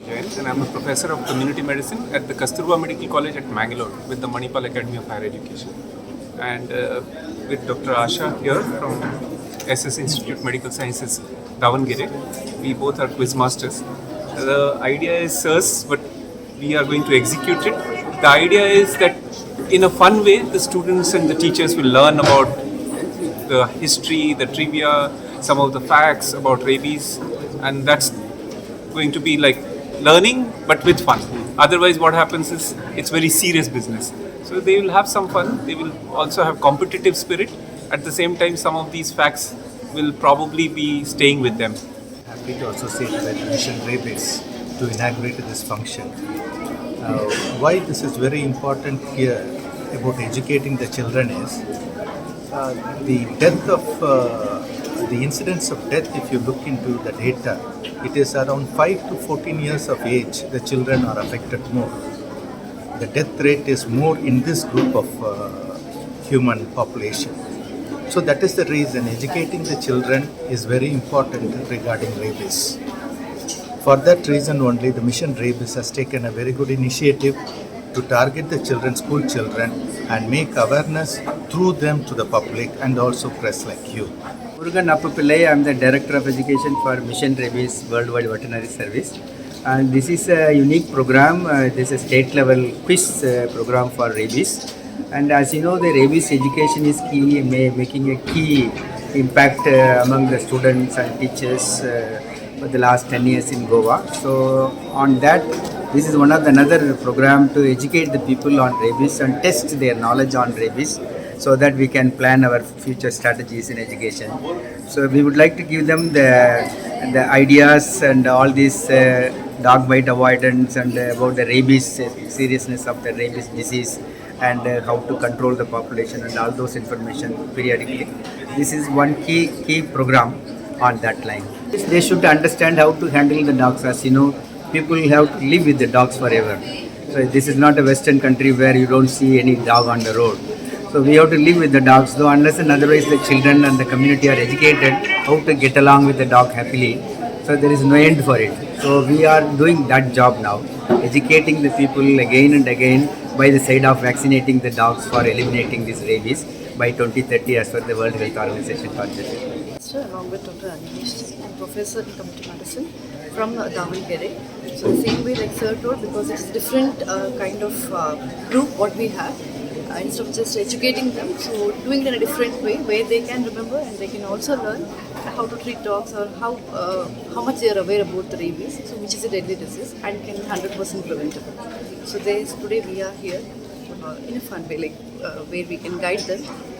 Jain, and I'm a professor of community medicine at the Kasturba Medical College at Mangalore with the Manipal Academy of Higher Education. And with Dr. Asha here from SS Institute Medical Sciences, Davangere. We both are quiz masters. The idea is SIRS, but we are going to execute it. The idea is that in a fun way, the students and the teachers will learn about the history, the trivia, some of the facts about rabies, and that's going to be like learning but with fun. Otherwise, what happens is it's very serious business. So they will have some fun. They will also have competitive spirit. At the same time, some of these facts will probably be staying with them. Happy to associate with Mission Rabies to inaugurate this function. Why this is very important here about educating the children is the death of the incidence of death. If you look into the data, it is around 5 to 14 years of age the children are affected more. The death rate is more in this group of human population. So that is the reason educating the children is very important regarding rabies. For that reason only, the Mission Rabies has taken a very good initiative to target the children, school children, and make awareness through them to the public and also press like you. Murugan Appapillai, I am the Director of Education for Mission Rabies Worldwide Veterinary Service. And this is a unique program. This is a state-level quiz program for rabies. And as you know, the rabies education is key, making a key impact among the students and teachers for the last 10 years in Goa. So on that, this is one of another program to educate the people on rabies and test their knowledge on rabies, so that we can plan our future strategies in education. So we would like to give them the ideas and all these dog bite avoidance and about the rabies, seriousness of the rabies disease, and how to control the population and all those information periodically. This is one key program on that line. They should understand how to handle the dogs. As you know, people have to live with the dogs forever. So this is not a Western country where you don't see any dog on the road. So we have to live with the dogs, though unless and otherwise the children and the community are educated how to get along with the dog happily. So there is no end for it. So we are doing that job now, educating the people again and again by the side of vaccinating the dogs for eliminating this rabies by 2030 as per the World Health Organization target. Along with Dr. Anish, I'm professor in community medicine from Davangere. So the same way like Sir told, because it's different kind of group what we have. Instead of just educating them, so doing it in a different way where they can remember and they can also learn how to treat dogs or how much they are aware about the rabies, so which is a deadly disease and can be 100% preventable. So today we are here in a fun way, like where we can guide them